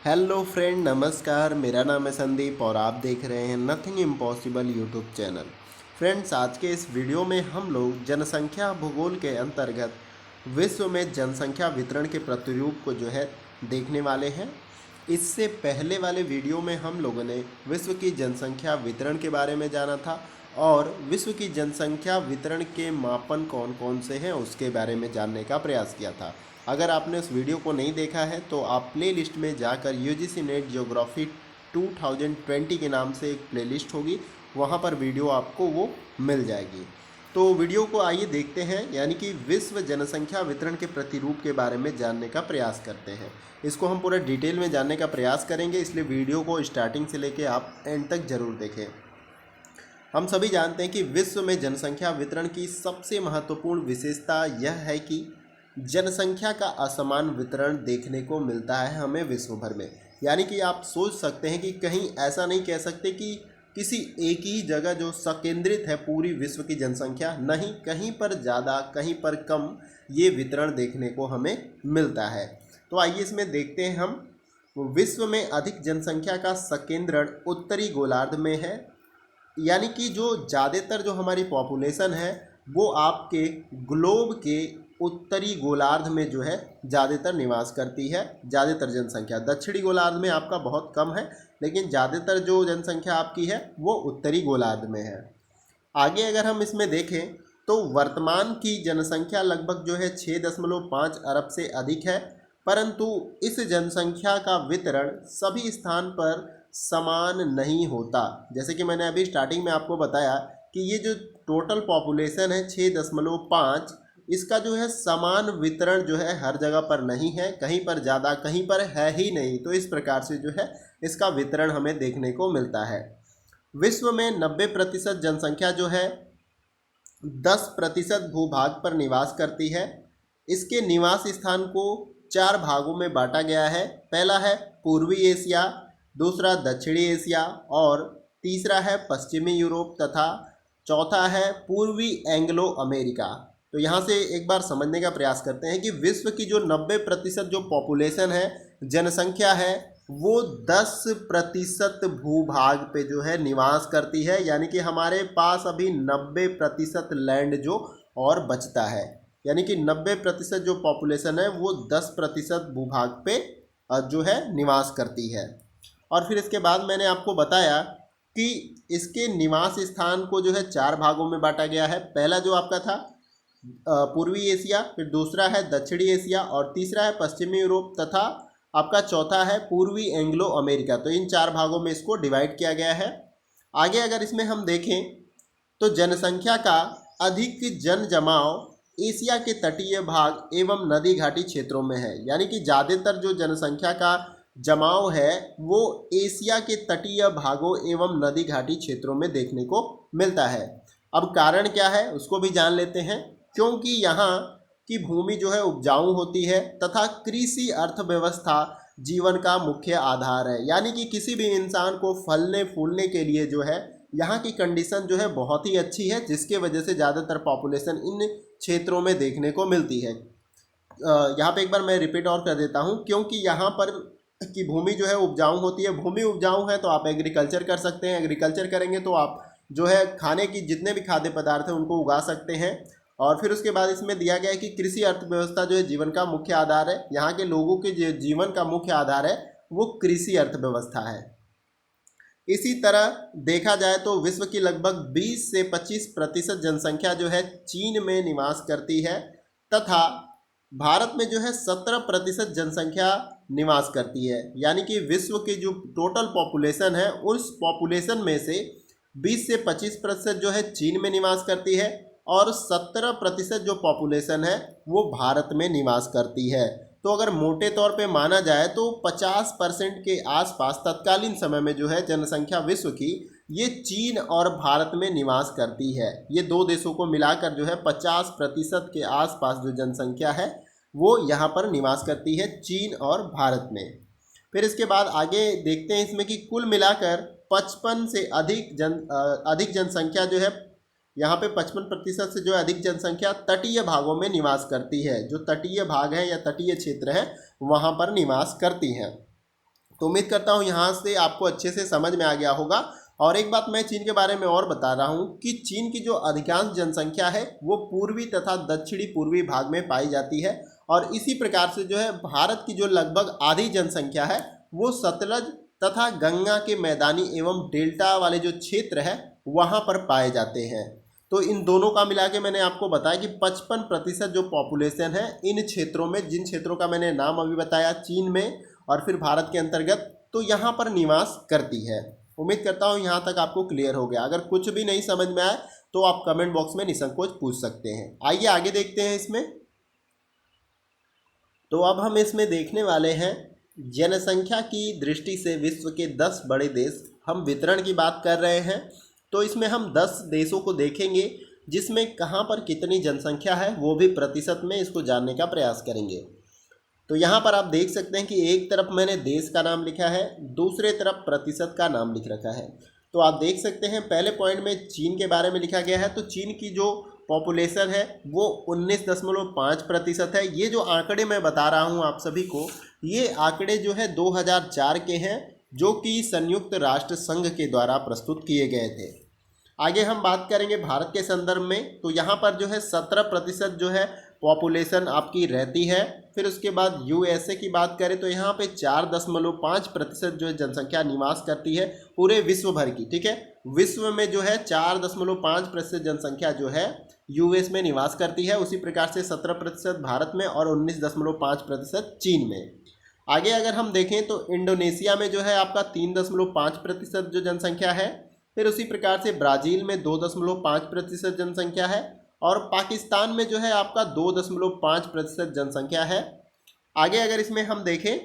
Hello friend, नमस्कार। मेरा नाम है संदीप और आप देख रहे हैं nothing impossible YouTube channel. Friends, आज के इस वीडियो में हम लोग जनसंख्या भूगोल के अंतर्गत विश्व में जनसंख्या वितरण के प्रतिरूप को जो है देखने वाले हैं। इससे पहले वाले वीडियो में हम लोगों ने विश्व की जनसंख्या वितरण के बारे में जाना था और विश्व की जनसंख्या वितरण के मापन कौन कौन से हैं उसके बारे में जानने का प्रयास किया था। अगर आपने उस वीडियो को नहीं देखा है तो आप प्ले लिस्ट में जाकर यूजीसी नेट जियोग्राफी 2020 के नाम से एक प्लेलिस्ट होगी, वहाँ पर वीडियो आपको वो मिल जाएगी। तो वीडियो को आइए देखते हैं, यानी कि विश्व जनसंख्या वितरण के प्रतिरूप के बारे में जानने का प्रयास करते हैं। इसको हम पूरा डिटेल में जानने का प्रयास करेंगे, इसलिए वीडियो को स्टार्टिंग से लेकर आप एंड तक जरूर देखें। हम सभी जानते हैं कि विश्व में जनसंख्या वितरण की सबसे महत्वपूर्ण विशेषता यह है कि जनसंख्या का असमान वितरण देखने को मिलता है हमें विश्व भर में। यानी कि आप सोच सकते हैं कि कहीं ऐसा नहीं कह सकते कि किसी एक ही जगह जो संकेंद्रित है पूरी विश्व की जनसंख्या, नहीं, कहीं पर ज़्यादा कहीं पर कम ये वितरण देखने को हमें मिलता है। तो आइए इसमें देखते हैं हम। विश्व में अधिक जनसंख्या का संकेंद्रण उत्तरी गोलार्ध में है, यानी कि जो ज़्यादातर जो हमारी पॉपुलेशन है वो आपके ग्लोब के उत्तरी गोलार्ध में जो है ज़्यादातर निवास करती है। ज़्यादातर जनसंख्या दक्षिणी गोलार्ध में आपका बहुत कम है, लेकिन ज़्यादातर जो जनसंख्या आपकी है वो उत्तरी गोलार्ध में है। आगे अगर हम इसमें देखें तो वर्तमान की जनसंख्या लगभग जो है 6.5 अरब से अधिक है, परंतु इस जनसंख्या का वितरण सभी स्थान पर समान नहीं होता। जैसे कि मैंने अभी स्टार्टिंग में आपको बताया कि ये जो टोटल पॉपुलेशन है 6.5, इसका जो है समान वितरण जो है हर जगह पर नहीं है, कहीं पर ज़्यादा कहीं पर है ही नहीं। तो इस प्रकार से जो है इसका वितरण हमें देखने को मिलता है। विश्व में 90% जनसंख्या जो है 10% भूभाग पर निवास करती है। इसके निवास स्थान को 4 भागों में बांटा गया है। पहला है पूर्वी एशिया, दूसरा दक्षिणी एशिया और तीसरा है पश्चिमी यूरोप तथा चौथा है पूर्वी एंग्लो अमेरिका। तो यहाँ से एक बार समझने का प्रयास करते हैं कि विश्व की जो 90% जो पॉपुलेशन है, जनसंख्या है, वो 10% भूभाग पे जो है निवास करती है। यानी कि हमारे पास अभी 90% लैंड जो और बचता है, यानी कि 90% जो पॉपुलेशन है वो 10% भूभाग पे जो है निवास करती है। और फिर इसके बाद मैंने आपको बताया कि इसके निवास स्थान को जो है 4 भागों में बांटा गया है। पहला जो आपका था पूर्वी एशिया, फिर दूसरा है दक्षिणी एशिया और तीसरा है पश्चिमी यूरोप तथा आपका चौथा है पूर्वी एंग्लो अमेरिका। तो इन 4 भागों में इसको डिवाइड किया गया है। आगे अगर इसमें हम देखें तो जनसंख्या का अधिक जन जमाव एशिया के तटीय भाग एवं नदी घाटी क्षेत्रों में है। यानी कि ज़्यादातर जो जनसंख्या का जमाव है वो एशिया के तटीय भागों एवं नदी घाटी क्षेत्रों में देखने को मिलता है। अब कारण क्या है उसको भी जान लेते हैं। क्योंकि यहाँ की भूमि जो है उपजाऊ होती है तथा कृषि अर्थव्यवस्था जीवन का मुख्य आधार है। यानी कि किसी भी इंसान को फलने फूलने के लिए जो है यहाँ की कंडीशन जो है बहुत ही अच्छी है, जिसके वजह से ज़्यादातर पॉपुलेशन इन क्षेत्रों में देखने को मिलती है। यहाँ पे एक बार मैं रिपीट और कर देता हूँ, क्योंकि यहाँ पर की भूमि जो है उपजाऊ होती है। भूमि उपजाऊ है तो आप एग्रीकल्चर कर सकते हैं, एग्रीकल्चर करेंगे तो आप जो है खाने की जितने भी खाद्य पदार्थ हैं उनको उगा सकते हैं। और फिर उसके बाद इसमें दिया गया है कि कृषि अर्थव्यवस्था जो है जीवन का मुख्य आधार है। यहाँ के लोगों के जो जीवन का मुख्य आधार है वो कृषि अर्थव्यवस्था है। इसी तरह देखा जाए तो विश्व की लगभग 20 से 25% जनसंख्या जो है चीन में निवास करती है तथा भारत में जो है 17% जनसंख्या निवास करती है। यानी कि विश्व की जो टोटल पॉपुलेशन है उस पॉपुलेशन में से 20 से 25% जो है चीन में निवास करती है और 17% जो पॉपुलेशन है वो भारत में निवास करती है। तो अगर मोटे तौर पे माना जाए तो 50% के आसपास तत्कालीन समय में जो है जनसंख्या विश्व की ये चीन और भारत में निवास करती है। ये दो देशों को मिलाकर जो है 50% के आसपास जो जनसंख्या है वो यहाँ पर निवास करती है, चीन और भारत में। फिर इसके बाद आगे देखते हैं इसमें कि कुल मिलाकर 55 से अधिक जनसंख्या जो है यहाँ पे 55% से जो अधिक जनसंख्या तटीय भागों में निवास करती है। जो तटीय भाग है या तटीय क्षेत्र है वहाँ पर निवास करती हैं। तो उम्मीद करता हूँ यहाँ से आपको अच्छे से समझ में आ गया होगा। और एक बात मैं चीन के बारे में और बता रहा हूँ कि चीन की जो अधिकांश जनसंख्या है वो पूर्वी तथा दक्षिणी पूर्वी भाग में पाई जाती है, और इसी प्रकार से जो है भारत की जो लगभग आधी जनसंख्या है वो सतलज तथा गंगा के मैदानी एवं डेल्टा वाले जो क्षेत्र है वहाँ पर पाए जाते हैं। तो इन दोनों का मिला के मैंने आपको बताया कि 55% जो पॉपुलेशन है इन क्षेत्रों में, जिन क्षेत्रों का मैंने नाम अभी बताया चीन में और फिर भारत के अंतर्गत, तो यहाँ पर निवास करती है। उम्मीद करता हूँ यहाँ तक आपको क्लियर हो गया। अगर कुछ भी नहीं समझ में आए तो आप कमेंट बॉक्स में निसंकोच पूछ सकते हैं। आइए आगे देखते हैं इसमें। तो अब हम इसमें देखने वाले हैं जनसंख्या की दृष्टि से विश्व के 10 बड़े देश। हम वितरण की बात कर रहे हैं, तो इसमें हम 10 देशों को देखेंगे जिसमें कहाँ पर कितनी जनसंख्या है वो भी प्रतिशत में इसको जानने का प्रयास करेंगे। तो यहाँ पर आप देख सकते हैं कि एक तरफ मैंने देश का नाम लिखा है, दूसरे तरफ प्रतिशत का नाम लिख रखा है। तो आप देख सकते हैं पहले पॉइंट में चीन के बारे में लिखा गया है। तो चीन की जो पॉपुलेशन है वो 19.5% है। ये जो आंकड़े मैं बता रहा हूँ आप सभी को, ये आंकड़े जो है 2004 के हैं, जो कि संयुक्त राष्ट्र संघ के द्वारा प्रस्तुत किए गए थे। आगे हम बात करेंगे भारत के संदर्भ में, तो यहाँ पर जो है 17% जो है पॉपुलेशन आपकी रहती है। फिर उसके बाद यूएसए की बात करें तो यहाँ पे 4.5% जो है जनसंख्या निवास करती है पूरे विश्व भर की। ठीक है, विश्व में जो है 4.5% जनसंख्या जो है यूएस में निवास करती है। उसी प्रकार से 17% भारत में और 19.5% चीन में। आगे अगर हम देखें तो इंडोनेशिया में जो है आपका 3.5% जो जनसंख्या है। फिर उसी प्रकार से ब्राज़ील में 2.5% जनसंख्या है, और पाकिस्तान में जो है आपका 2.5% जनसंख्या है। आगे अगर इसमें हम देखें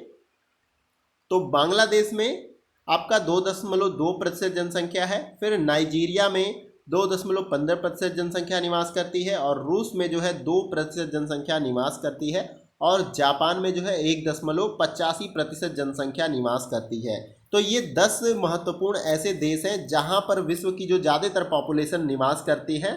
तो बांग्लादेश में आपका 2.2% जनसंख्या है। फिर नाइजीरिया में 2.15% जनसंख्या निवास करती है, और रूस में जो है 2% जनसंख्या निवास करती है, और जापान में जो है 1.85% जनसंख्या निवास करती है। तो ये 10 महत्वपूर्ण ऐसे देश हैं जहां पर विश्व की जो ज़्यादातर पॉपुलेशन निवास करती है।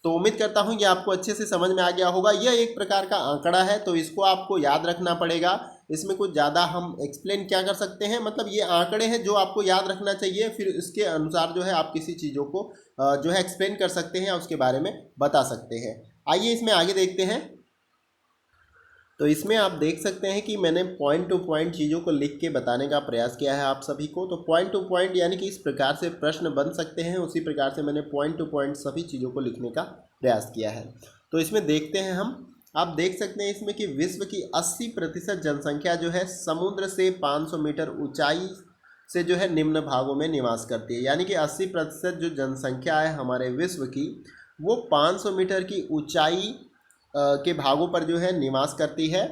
तो उम्मीद करता हूं ये आपको अच्छे से समझ में आ गया होगा। यह एक प्रकार का आंकड़ा है, तो इसको आपको याद रखना पड़ेगा। इसमें कुछ ज़्यादा हम एक्सप्लेन क्या कर सकते हैं, मतलब ये आंकड़े हैं जो आपको याद रखना चाहिए, फिर इसके अनुसार जो है आप किसी चीज़ों को जो है एक्सप्लेन कर सकते हैं, उसके बारे में बता सकते हैं। आइए इसमें आगे देखते हैं। तो इसमें आप देख सकते हैं कि मैंने पॉइंट टू पॉइंट चीज़ों को लिख के बताने का प्रयास किया है आप सभी को। तो पॉइंट टू पॉइंट यानी कि इस प्रकार से प्रश्न बन सकते हैं, उसी प्रकार से मैंने पॉइंट टू पॉइंट सभी चीज़ों को लिखने का प्रयास किया है। तो इसमें देखते हैं हम। आप देख सकते हैं इसमें कि विश्व की 80% जनसंख्या जो है समुद्र से 500 मीटर ऊंचाई से जो है निम्न भागों में निवास करती है। यानी कि 80% जो जनसंख्या है हमारे विश्व की वो 500 मीटर की ऊंचाई के भागों पर जो है निवास करती है।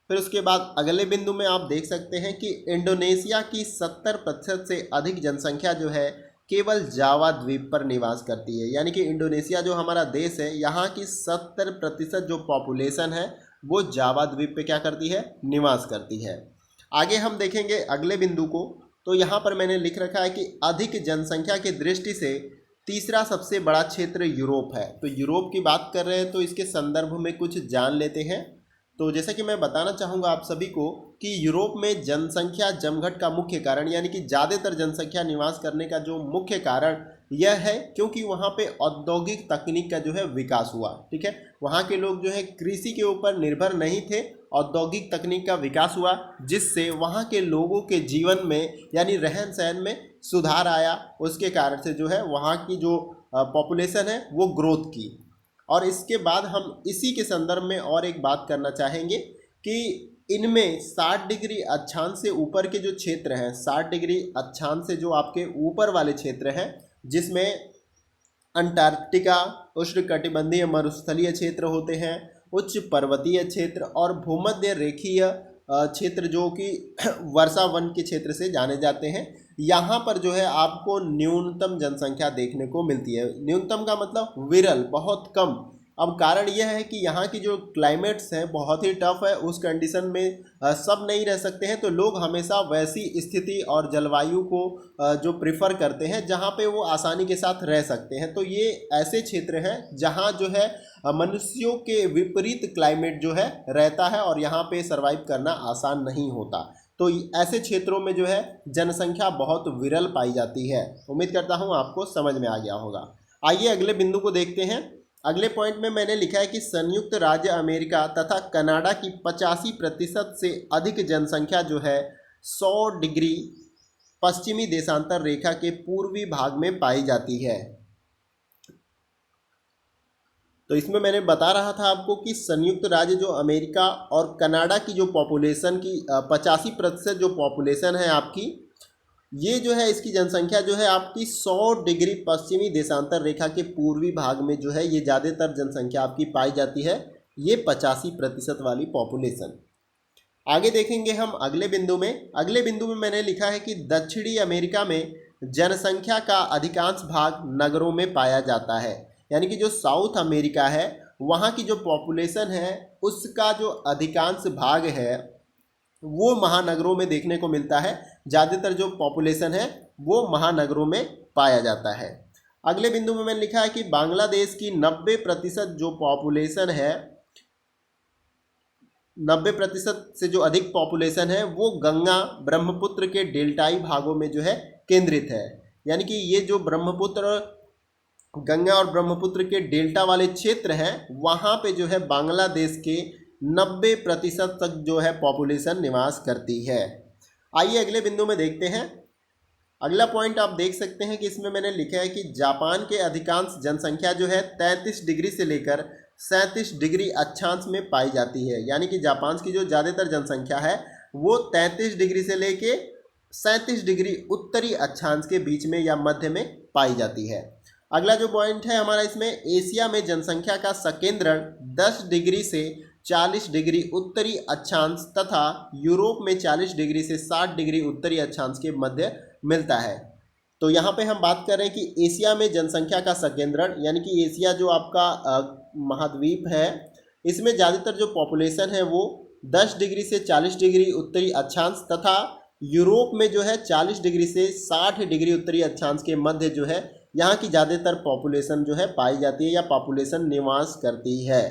फिर उसके बाद अगले बिंदु में आप देख सकते हैं कि इंडोनेशिया की 70% से अधिक जनसंख्या जो है केवल जावा द्वीप पर निवास करती है। यानी कि इंडोनेशिया जो हमारा देश है, यहाँ की 70% जो पॉपुलेशन है वो जावा द्वीप पे क्या करती है, निवास करती है। आगे हम देखेंगे अगले बिंदु को, तो यहाँ पर मैंने लिख रखा है कि अधिक जनसंख्या की दृष्टि से तीसरा सबसे बड़ा क्षेत्र यूरोप है। तो यूरोप की बात कर रहे हैं तो इसके संदर्भ में कुछ जान लेते हैं। तो जैसा कि मैं बताना चाहूँगा आप सभी को कि यूरोप में जनसंख्या जमघट का मुख्य कारण, यानी कि ज़्यादातर जनसंख्या निवास करने का जो मुख्य कारण यह है क्योंकि वहाँ पे औद्योगिक तकनीक का जो है विकास हुआ। ठीक है, वहाँ के लोग जो है कृषि के ऊपर निर्भर नहीं थे, औद्योगिक तकनीक का विकास हुआ जिससे वहाँ के लोगों के जीवन में यानी रहन सहन में सुधार आया। उसके कारण से जो है वहाँ की जो पॉपुलेशन है वो ग्रोथ की। और इसके बाद हम इसी के संदर्भ में और एक बात करना चाहेंगे कि इनमें 60 डिग्री अक्षांश से ऊपर के जो क्षेत्र हैं, 60 डिग्री अक्षांश से जो आपके ऊपर वाले क्षेत्र हैं, जिसमें अंटार्कटिका, उष्णकटिबंधीय मरुस्थलीय क्षेत्र होते हैं, उच्च पर्वतीय क्षेत्र और भूमध्य रेखीय क्षेत्र जो कि वर्षा वन के क्षेत्र से जाने जाते हैं, यहाँ पर जो है आपको न्यूनतम जनसंख्या देखने को मिलती है। न्यूनतम का मतलब विरल, बहुत कम। अब कारण यह है कि यहाँ की जो क्लाइमेट्स है बहुत ही टफ है, उस कंडीशन में सब नहीं रह सकते हैं, तो लोग हमेशा वैसी स्थिति और जलवायु को जो प्रिफर करते हैं जहाँ पे वो आसानी के साथ रह सकते हैं। तो ये ऐसे क्षेत्र हैं जहाँ जो है मनुष्यों के विपरीत क्लाइमेट जो है रहता है और यहाँ पे सर्वाइव करना आसान नहीं होता। तो ऐसे क्षेत्रों में जो है जनसंख्या बहुत विरल पाई जाती है। उम्मीद करता हूँ आपको समझ में आ गया होगा। आइए अगले बिंदु को देखते हैं। अगले पॉइंट में मैंने लिखा है कि संयुक्त राज्य अमेरिका तथा कनाडा की 85% से अधिक जनसंख्या जो है 100 डिग्री पश्चिमी देशांतर रेखा के पूर्वी भाग में पाई जाती है। तो इसमें मैंने बता रहा था आपको कि संयुक्त राज्य जो अमेरिका और कनाडा की जो पॉपुलेशन की 85% जो पॉपुलेशन है आपकी, ये जो है इसकी जनसंख्या जो है आपकी 100 डिग्री पश्चिमी देशांतर रेखा के पूर्वी भाग में जो है ये ज़्यादातर जनसंख्या आपकी पाई जाती है, ये 85% वाली पॉपुलेशन। आगे देखेंगे हम अगले बिंदु में। अगले बिंदु में मैंने लिखा है कि दक्षिणी अमेरिका में जनसंख्या का अधिकांश भाग नगरों में पाया जाता है, यानी कि जो साउथ अमेरिका है वहाँ की जो पॉपुलेशन है उसका जो अधिकांश भाग है वो महानगरों में देखने को मिलता है। ज़्यादातर जो पॉपुलेशन है वो महानगरों में पाया जाता है। अगले बिंदु में मैंने लिखा है कि बांग्लादेश की 90% जो पॉपुलेशन है, 90% से जो अधिक पॉपुलेशन है वो गंगा ब्रह्मपुत्र के डेल्टाई भागों में जो है केंद्रित है। यानी कि ये जो ब्रह्मपुत्र, गंगा और ब्रह्मपुत्र के डेल्टा वाले क्षेत्र हैं वहाँ पे जो है बांग्लादेश के 90% तक जो है पॉपुलेशन निवास करती है। आइए अगले बिंदु में देखते हैं। अगला पॉइंट आप देख सकते हैं कि इसमें मैंने लिखा है कि जापान के अधिकांश जनसंख्या जो है 33 डिग्री से लेकर 37 डिग्री अक्षांश में पाई जाती है। यानी कि जापान की जो ज़्यादातर जनसंख्या है वो 33 डिग्री से लेके 37 डिग्री उत्तरी अक्षांश के बीच में या मध्य में पाई जाती है। अगला जो पॉइंट है हमारा इसमें, एशिया में जनसंख्या का संकेंद्रण 10 डिग्री से 40 डिग्री उत्तरी अक्षांश तथा यूरोप में 40 डिग्री से 60 डिग्री उत्तरी अक्षांश के मध्य मिलता है। तो यहाँ पे हम बात कर रहे हैं कि एशिया में जनसंख्या का संकेंद्रण, यानी कि एशिया जो आपका महाद्वीप है इसमें ज़्यादातर जो पॉपुलेशन है वो 10 डिग्री से 40 डिग्री उत्तरी अक्षांश तथा यूरोप में जो है 40 डिग्री से 60 डिग्री उत्तरी अक्षांश के मध्य जो है यहाँ की ज़्यादातर पॉपुलेशन जो है पाई जाती है या पॉपुलेशन निवास करती है।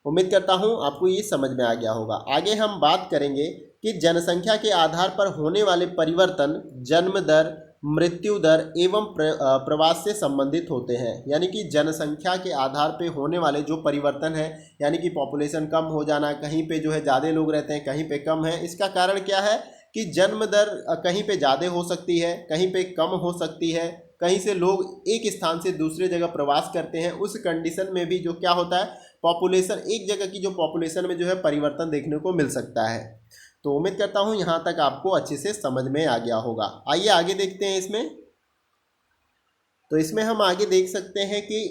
उम्मीद करता हूँ आपको ये समझ में आ गया होगा। आगे हम बात करेंगे कि जनसंख्या के आधार पर होने वाले परिवर्तन जन्म दर, मृत्यु दर एवं प्रवास से संबंधित होते हैं। यानी कि जनसंख्या के आधार पे होने वाले जो परिवर्तन है, यानी कि पॉपुलेशन कम हो जाना, कहीं पे जो है ज़्यादा लोग रहते हैं कहीं पे कम है, इसका कारण क्या है कि जन्म दर कहीं पे ज़्यादा हो सकती है, कहीं पे कम हो सकती है, कहीं से लोग एक स्थान से दूसरे जगह प्रवास करते हैं। उस कंडीशन में भी जो क्या होता है, पॉपुलेशन, एक जगह की जो पॉपुलेशन में जो है परिवर्तन देखने को मिल सकता है। तो उम्मीद करता हूँ यहाँ तक आपको अच्छे से समझ में आ गया होगा। आइए आगे देखते हैं इसमें। तो इसमें हम आगे देख सकते हैं कि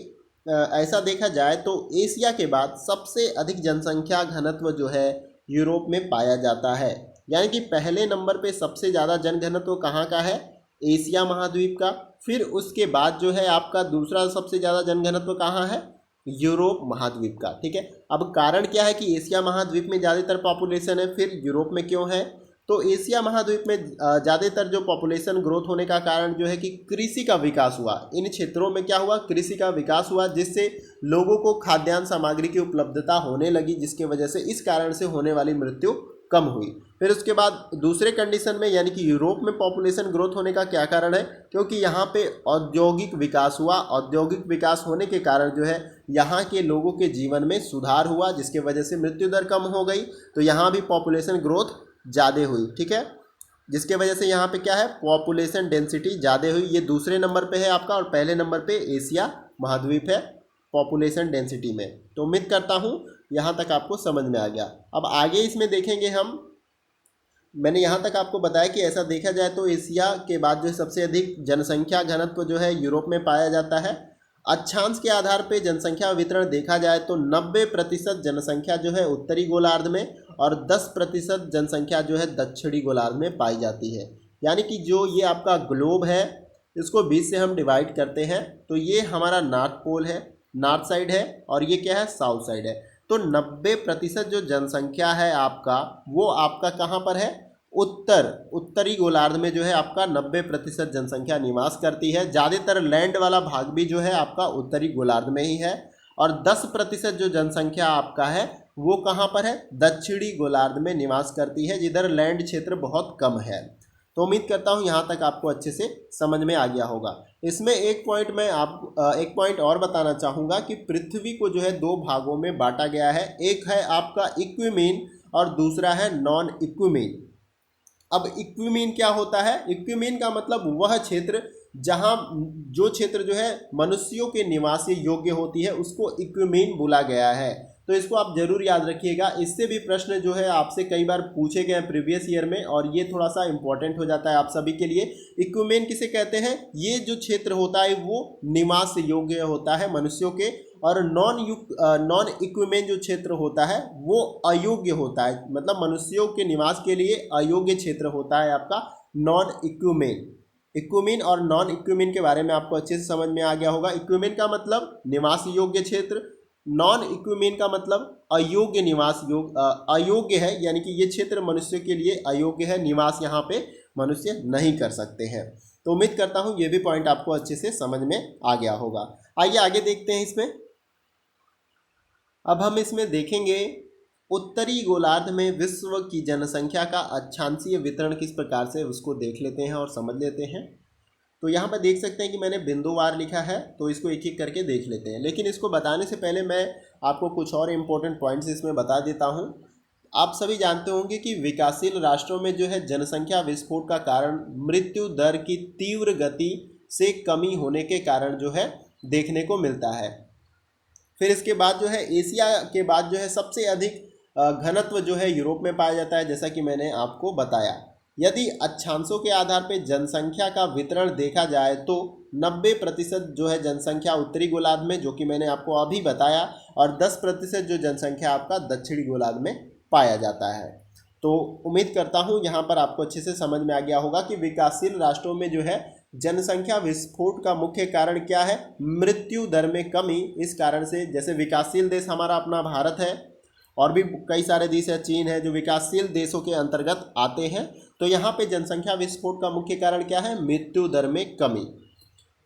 ऐसा देखा जाए तो एशिया के बाद सबसे अधिक जनसंख्या घनत्व जो है यूरोप में पाया जाता है। यानी कि पहले नंबर पे सबसे ज़्यादा जनघनत्व कहाँ का है, एशिया महाद्वीप का। फिर उसके बाद जो है आपका दूसरा सबसे ज़्यादा जनघनत्व कहाँ है, यूरोप महाद्वीप का। ठीक है, अब कारण क्या है कि एशिया महाद्वीप में ज़्यादातर पॉपुलेशन है, फिर यूरोप में क्यों है? तो एशिया महाद्वीप में ज़्यादातर जो पॉपुलेशन ग्रोथ होने का कारण जो है कि कृषि का विकास हुआ। इन क्षेत्रों में क्या हुआ, कृषि का विकास हुआ, जिससे लोगों को खाद्यान्न सामग्री की उपलब्धता होने लगी, जिसके वजह से इस कारण से होने वाली मृत्यु कम हुई। फिर उसके बाद दूसरे कंडीशन में यानी कि यूरोप में पॉपुलेशन ग्रोथ होने का क्या कारण है, क्योंकि यहाँ पे औद्योगिक विकास हुआ। औद्योगिक विकास होने के कारण जो है यहाँ के लोगों के जीवन में सुधार हुआ, जिसके वजह से मृत्यु दर कम हो गई। तो यहाँ भी पॉपुलेशन ग्रोथ ज़्यादा हुई। ठीक है, जिसके वजह से यहाँ पे क्या है, पॉपुलेशन डेंसिटी ज़्यादा हुई। ये दूसरे नंबर पे है आपका, और पहले नंबर पे एशिया महाद्वीप है पॉपुलेशन डेंसिटी में। तो उम्मीद करता हूँ यहाँ तक आपको समझ में आ गया। अब आगे इसमें देखेंगे हम। मैंने यहाँ तक आपको बताया कि ऐसा देखा जाए तो एशिया के बाद जो सबसे अधिक जनसंख्या घनत्व जो है यूरोप में पाया जाता है। अक्षांश के आधार पे जनसंख्या वितरण देखा जाए तो 90% जनसंख्या जो है उत्तरी गोलार्ध में और 10% जनसंख्या जो है दक्षिणी गोलार्ध में पाई जाती है। यानी कि जो ये आपका ग्लोब है इसको 20 से हम डिवाइड करते हैं तो ये हमारा नॉर्थ पोल है, नॉर्थ साइड है, और ये क्या है, साउथ साइड है। तो 90% जो जनसंख्या है आपका वो आपका कहाँ पर है, उत्तरी गोलार्ध में जो है आपका 90% जनसंख्या निवास करती है। ज़्यादातर लैंड वाला भाग भी जो है आपका उत्तरी गोलार्ध में ही है। और 10% जो जनसंख्या आपका है वो कहाँ पर है, दक्षिणी गोलार्ध में निवास करती है, जिधर लैंड क्षेत्र बहुत कम है। तो उम्मीद करता हूँ यहाँ तक आपको अच्छे से समझ में आ गया होगा। इसमें एक पॉइंट और बताना चाहूँगा कि पृथ्वी को जो है दो भागों में बांटा गया है, एक है आपका इक्विमीन और दूसरा है नॉन इक्विमीन। अब इक्विमीन क्या होता है, इक्विमीन का मतलब वह क्षेत्र जहाँ जो क्षेत्र जो है मनुष्यों के निवास योग्य होती है उसको इक्विमीन बोला गया है। तो इसको आप जरूर याद रखिएगा, इससे भी प्रश्न जो है आपसे कई बार पूछे गए हैं प्रीवियस ईयर में, और ये थोड़ा सा इंपॉर्टेंट हो जाता है आप सभी के लिए। इक्विमीन किसे कहते हैं, ये जो क्षेत्र होता है वो निवास योग्य होता है मनुष्यों के, और नॉन इक्विमीन जो क्षेत्र होता है वो अयोग्य होता है, मतलब मनुष्यों के निवास के लिए अयोग्य क्षेत्र होता है आपका नॉन इक्विमीन। इक्विमीन और नॉन इक्विमीन के बारे में आपको अच्छे से समझ में आ गया होगा। इक्विमीन का मतलब निवास योग्य क्षेत्र, नॉन इक्विमीन का मतलब अयोग्य अयोग्य है, यानी कि ये क्षेत्र मनुष्य के लिए अयोग्य है, निवास यहाँ पे मनुष्य नहीं कर सकते हैं। तो उम्मीद करता हूँ ये भी पॉइंट आपको अच्छे से समझ में आ गया होगा। आइए आगे देखते हैं इसमें। अब हम इसमें देखेंगे उत्तरी गोलार्ध में विश्व की जनसंख्या का अक्षांशीय वितरण किस प्रकार से, उसको देख लेते हैं और समझ लेते हैं। तो यहाँ पर देख सकते हैं कि मैंने बिंदुवार लिखा है, तो इसको एक एक करके देख लेते हैं। लेकिन इसको बताने से पहले मैं आपको कुछ और इम्पोर्टेंट पॉइंट्स इसमें बता देता हूँ। आप सभी जानते होंगे कि विकासशील राष्ट्रों में जो है जनसंख्या विस्फोट का कारण मृत्यु दर की तीव्र गति से कमी होने के कारण जो है देखने को मिलता है। फिर इसके बाद जो है एशिया के बाद जो है सबसे अधिक घनत्व जो है यूरोप में पाया जाता है, जैसा कि मैंने आपको बताया। यदि अक्षांशों के आधार पर जनसंख्या का वितरण देखा जाए तो 90% जो है जनसंख्या उत्तरी गोलार्ध में, जो कि मैंने आपको अभी बताया, और 10% जो जनसंख्या आपका दक्षिणी गोलार्ध में पाया जाता है। तो उम्मीद करता हूँ यहाँ पर आपको अच्छे से समझ में आ गया होगा कि विकासशील राष्ट्रों में जो है जनसंख्या विस्फोट का मुख्य कारण क्या है, मृत्यु दर में कमी। इस कारण से जैसे विकासशील देश हमारा अपना भारत है, और भी कई सारे देश है, चीन है, जो विकासशील देशों के अंतर्गत आते हैं। तो यहाँ पे जनसंख्या विस्फोट का मुख्य कारण क्या है, मृत्यु दर में कमी।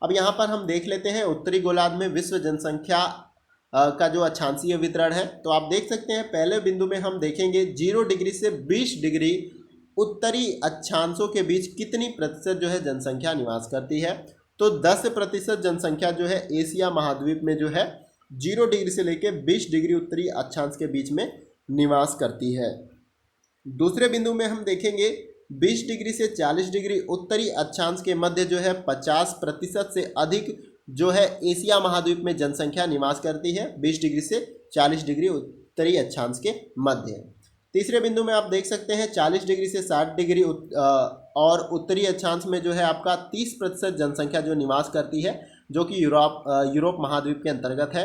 अब यहाँ पर हम देख लेते हैं उत्तरी गोलार्ध में विश्व जनसंख्या का जो अक्षांशीय वितरण है। तो आप देख सकते हैं पहले बिंदु में हम देखेंगे 0 डिग्री से 20 डिग्री उत्तरी अक्षांशों के बीच कितनी प्रतिशत जो है जनसंख्या निवास करती है। तो 10% जनसंख्या जो है एशिया महाद्वीप में जो है 0 डिग्री से लेकर 20 डिग्री उत्तरी अक्षांश के बीच में निवास करती है। दूसरे बिंदु में हम देखेंगे 20 डिग्री से 40 डिग्री उत्तरी अक्षांश के मध्य जो है 50% से अधिक जो है एशिया महाद्वीप में जनसंख्या निवास करती है, 20 डिग्री से 40 डिग्री उत्तरी अक्षांश के मध्य। तीसरे बिंदु में आप देख सकते हैं 40 डिग्री से 60 डिग्री और उत्तरी अक्षांश में जो है आपका 30% जनसंख्या जो निवास करती है, जो कि यूरोप महाद्वीप के अंतर्गत है।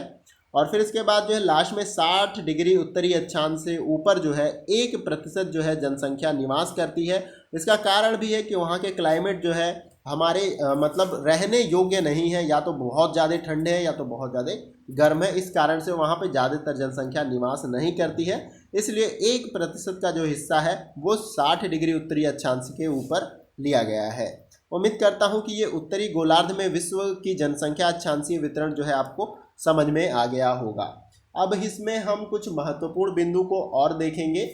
और फिर इसके बाद जो है लास्ट में 60 डिग्री उत्तरी अक्षांश से ऊपर जो है 1% जो है जनसंख्या निवास करती है। इसका कारण भी है कि वहाँ के क्लाइमेट जो है हमारे मतलब रहने योग्य नहीं है, या तो बहुत ज़्यादा ठंड है या तो बहुत ज़्यादा गर्म है। इस कारण से वहाँ पे ज़्यादातर जनसंख्या निवास नहीं करती है, इसलिए 1% का जो हिस्सा है वो 60 डिग्री उत्तरी अक्षांश के ऊपर लिया गया है। उम्मीद करता हूँ कि ये उत्तरी गोलार्ध में विश्व की जनसंख्या अक्षांशीय वितरण जो है आपको समझ में आ गया होगा। अब इसमें हम कुछ महत्वपूर्ण बिंदु को और देखेंगे,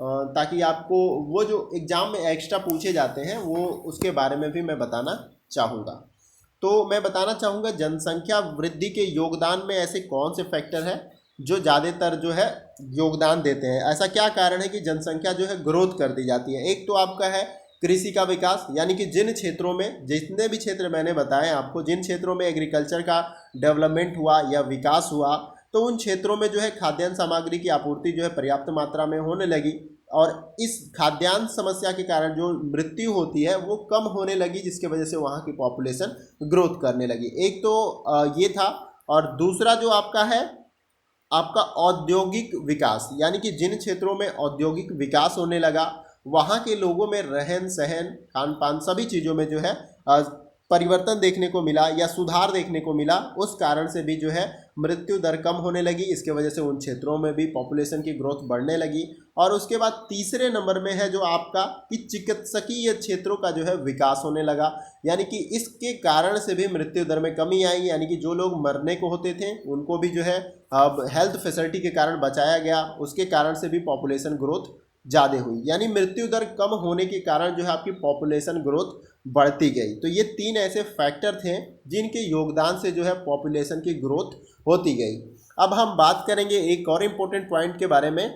ताकि आपको वो जो एग्ज़ाम में एक्स्ट्रा पूछे जाते हैं वो उसके बारे में भी मैं बताना चाहूँगा। तो मैं बताना चाहूँगा जनसंख्या वृद्धि के योगदान में ऐसे कौन से फैक्टर हैं जो ज़्यादातर जो है योगदान देते हैं। ऐसा क्या कारण है कि जनसंख्या जो है ग्रोथ कर दी जाती है। एक तो आपका है कृषि का विकास, यानी कि जिन क्षेत्रों में, जितने भी क्षेत्र मैंने बताए आपको, जिन क्षेत्रों में एग्रीकल्चर का डेवलपमेंट हुआ या विकास हुआ, तो उन क्षेत्रों में जो है खाद्यान्न सामग्री की आपूर्ति जो है पर्याप्त मात्रा में होने लगी, और इस खाद्यान्न समस्या के कारण जो मृत्यु होती है वो कम होने लगी, जिसके वजह से वहाँ की पॉपुलेशन ग्रोथ करने लगी। एक तो ये था, और दूसरा जो आपका है आपका औद्योगिक विकास, यानी कि जिन क्षेत्रों में औद्योगिक विकास होने लगा वहाँ के लोगों में रहन सहन खान पान सभी चीज़ों में जो है परिवर्तन देखने को मिला या सुधार देखने को मिला। उस कारण से भी जो है मृत्यु दर कम होने लगी, इसके वजह से उन क्षेत्रों में भी पॉपुलेशन की ग्रोथ बढ़ने लगी। और उसके बाद तीसरे नंबर में है जो आपका कि चिकित्सकीय क्षेत्रों का जो है विकास होने लगा, यानी कि इसके कारण से भी मृत्यु दर में कमी आई, यानी कि जो लोग मरने को होते थे उनको भी जो है अब हेल्थ फैसिलिटी के कारण बचाया गया, उसके कारण से भी पॉपुलेशन ग्रोथ ज़्यादा हुई। यानी मृत्यु दर कम होने के कारण जो है आपकी पॉपुलेशन ग्रोथ बढ़ती गई। तो ये 3 ऐसे फैक्टर थे जिनके योगदान से जो है पॉपुलेशन की ग्रोथ होती गई। अब हम बात करेंगे एक और इम्पोर्टेंट पॉइंट के बारे में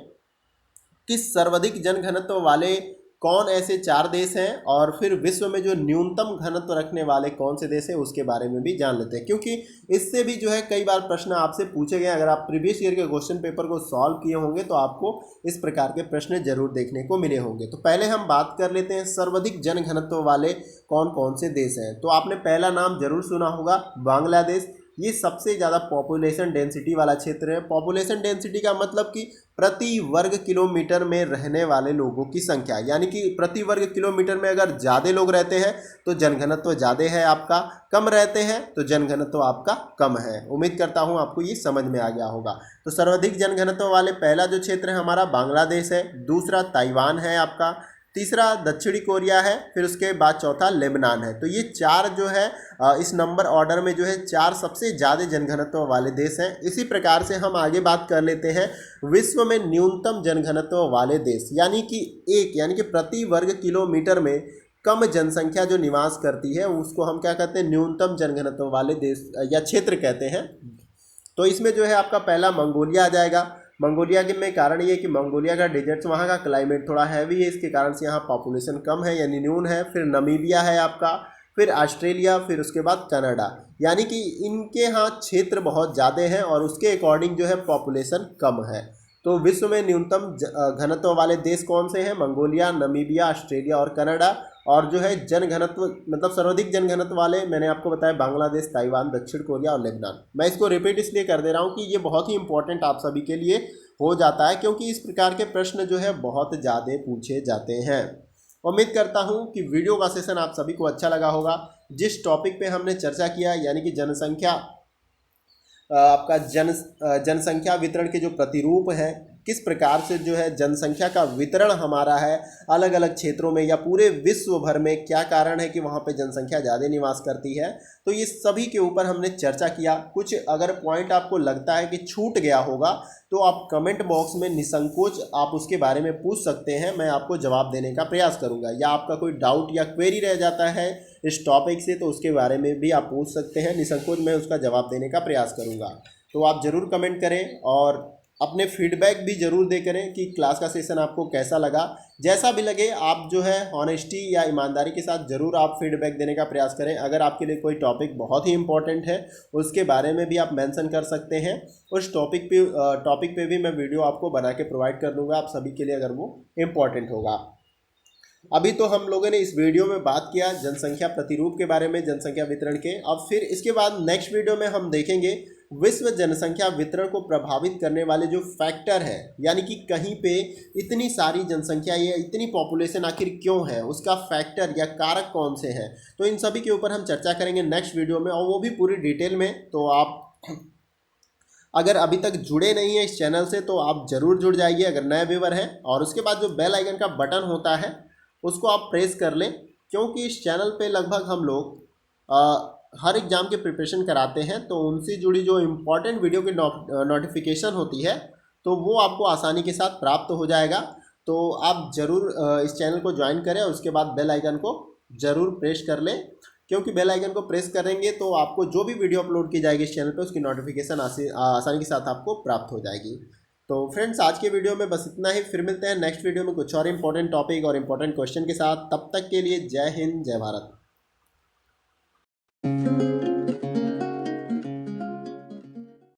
कि सर्वाधिक जनघनत्व वाले कौन ऐसे 4 देश हैं, और फिर विश्व में जो न्यूनतम घनत्व रखने वाले कौन से देश हैं उसके बारे में भी जान लेते हैं, क्योंकि इससे भी जो है कई बार प्रश्न आपसे पूछे गए। अगर आप प्रीवियस ईयर के क्वेश्चन पेपर को सॉल्व किए होंगे तो आपको इस प्रकार के प्रश्न जरूर देखने को मिले होंगे। तो पहले हम बात कर लेते हैं सर्वाधिक जनघनत्व वाले कौन कौन से देश हैं। तो आपने पहला नाम जरूर सुना होगा, बांग्लादेश। ये सबसे ज़्यादा पॉपुलेशन डेंसिटी वाला क्षेत्र है। पॉपुलेशन डेंसिटी का मतलब कि प्रति वर्ग किलोमीटर में रहने वाले लोगों की संख्या, यानी कि प्रति वर्ग किलोमीटर में अगर ज़्यादा लोग रहते हैं तो जनघनत्व ज़्यादा है आपका, कम रहते हैं तो जनघनत्व आपका कम है। उम्मीद करता हूँ आपको ये समझ में आ गया होगा। तो सर्वाधिक जनघनत्व वाले पहला जो क्षेत्र है हमारा बांग्लादेश है, दूसरा ताइवान है आपका, तीसरा दक्षिणी कोरिया है, फिर उसके बाद चौथा लेबनान है। तो ये 4 जो है इस नंबर ऑर्डर में जो है 4 सबसे ज़्यादा जनघनत्व वाले देश हैं। इसी प्रकार से हम आगे बात कर लेते हैं विश्व में न्यूनतम जनघनत्व वाले देश, यानी कि प्रति वर्ग किलोमीटर में कम जनसंख्या जो निवास करती है उसको हम क्या कहते हैं, न्यूनतम जनघनत्व वाले देश या क्षेत्र कहते हैं। तो इसमें जो है आपका पहला मंगोलिया आ जाएगा। मंगोलिया के में कारण ये है कि मंगोलिया का डेजर्ट्स, वहाँ का क्लाइमेट थोड़ा हैवी है, इसके कारण से यहाँ पॉपुलेशन कम है यानी न्यून है। फिर नमीबिया है आपका, फिर ऑस्ट्रेलिया, फिर उसके बाद कनाडा, यानी कि इनके यहाँ क्षेत्र बहुत ज़्यादा हैं और उसके अकॉर्डिंग जो है पॉपुलेशन कम है। तो विश्व में न्यूनतम घनत्व वाले देश कौन से हैं? मंगोलिया, नमीबिया, ऑस्ट्रेलिया और कनाडा। और जो है जनघनत्व मतलब सर्वाधिक जनघनत्व वाले मैंने आपको बताया बांग्लादेश, ताइवान, दक्षिण कोरिया और लेबनान। मैं इसको रिपीट इसलिए कर दे रहा हूँ कि ये बहुत ही इंपॉर्टेंट आप सभी के लिए हो जाता है, क्योंकि इस प्रकार के प्रश्न जो है बहुत ज़्यादा पूछे जाते हैं। उम्मीद करता हूँ कि वीडियो का सेशन आप सभी को अच्छा लगा होगा। जिस टॉपिक पे हमने चर्चा किया यानी कि जनसंख्या, आपका जनसंख्या वितरण के जो प्रतिरूप हैं, किस प्रकार से जो है जनसंख्या का वितरण हमारा है अलग अलग क्षेत्रों में या पूरे विश्व भर में, क्या कारण है कि वहाँ पे जनसंख्या ज़्यादा निवास करती है, तो ये सभी के ऊपर हमने चर्चा किया। कुछ अगर पॉइंट आपको लगता है कि छूट गया होगा तो आप कमेंट बॉक्स में निसंकोच आप उसके बारे में पूछ सकते हैं, मैं आपको जवाब देने का प्रयास करूँगा। या आपका कोई डाउट या क्वेरी रह जाता है इस टॉपिक से तो उसके बारे में भी आप पूछ सकते हैं, निसंकोच मैं उसका जवाब देने का प्रयास करूँगा। तो आप ज़रूर कमेंट करें और अपने फीडबैक भी ज़रूर दे करें कि क्लास का सेशन आपको कैसा लगा। जैसा भी लगे आप जो है ऑनेस्टी या ईमानदारी के साथ ज़रूर आप फीडबैक देने का प्रयास करें। अगर आपके लिए कोई टॉपिक बहुत ही इंपॉर्टेंट है उसके बारे में भी आप मेंशन कर सकते हैं, उस टॉपिक पे भी मैं वीडियो आपको बना के प्रोवाइड कर दूंगा आप सभी के लिए, अगर वो इम्पॉर्टेंट होगा। अभी तो हम लोगों ने इस वीडियो में बात किया जनसंख्या प्रतिरूप के बारे में, जनसंख्या वितरण के। अब फिर इसके बाद नेक्स्ट वीडियो में हम देखेंगे विश्व जनसंख्या वितरण को प्रभावित करने वाले जो फैक्टर है, यानी कि कहीं पे इतनी सारी जनसंख्या या इतनी पॉपुलेशन आखिर क्यों है, उसका फैक्टर या कारक कौन से हैं। तो इन सभी के ऊपर हम चर्चा करेंगे नेक्स्ट वीडियो में, और वो भी पूरी डिटेल में। तो आप अगर अभी तक जुड़े नहीं हैं इस चैनल से तो आप ज़रूर जुड़ जाइए अगर नए व्यूअर हैं, और उसके बाद जो बेल आइकन का बटन होता है उसको आप प्रेस कर लें, क्योंकि इस चैनल पे लगभग हम लोग हर एग्ज़ाम के प्रिपरेशन कराते हैं। तो उनसे जुड़ी जो इम्पोर्टेंट वीडियो की नोटिफिकेशन होती है तो वो आपको आसानी के साथ प्राप्त हो जाएगा। तो आप ज़रूर इस चैनल को ज्वाइन करें और उसके बाद बेल आइकन को ज़रूर प्रेस कर लें, क्योंकि बेल आइकन को प्रेस करेंगे तो आपको जो भी वीडियो अपलोड की जाएगी इस चैनल पे उसकी नोटिफिकेशन आसानी के साथ आपको प्राप्त हो जाएगी। तो फ्रेंड्स आज के वीडियो में बस इतना ही, फिर मिलते हैं नेक्स्ट वीडियो में कुछ और इंपॉर्टेंट टॉपिक और इंपॉर्टेंट क्वेश्चन के साथ। तब तक के लिए जय हिंद, जय भारत।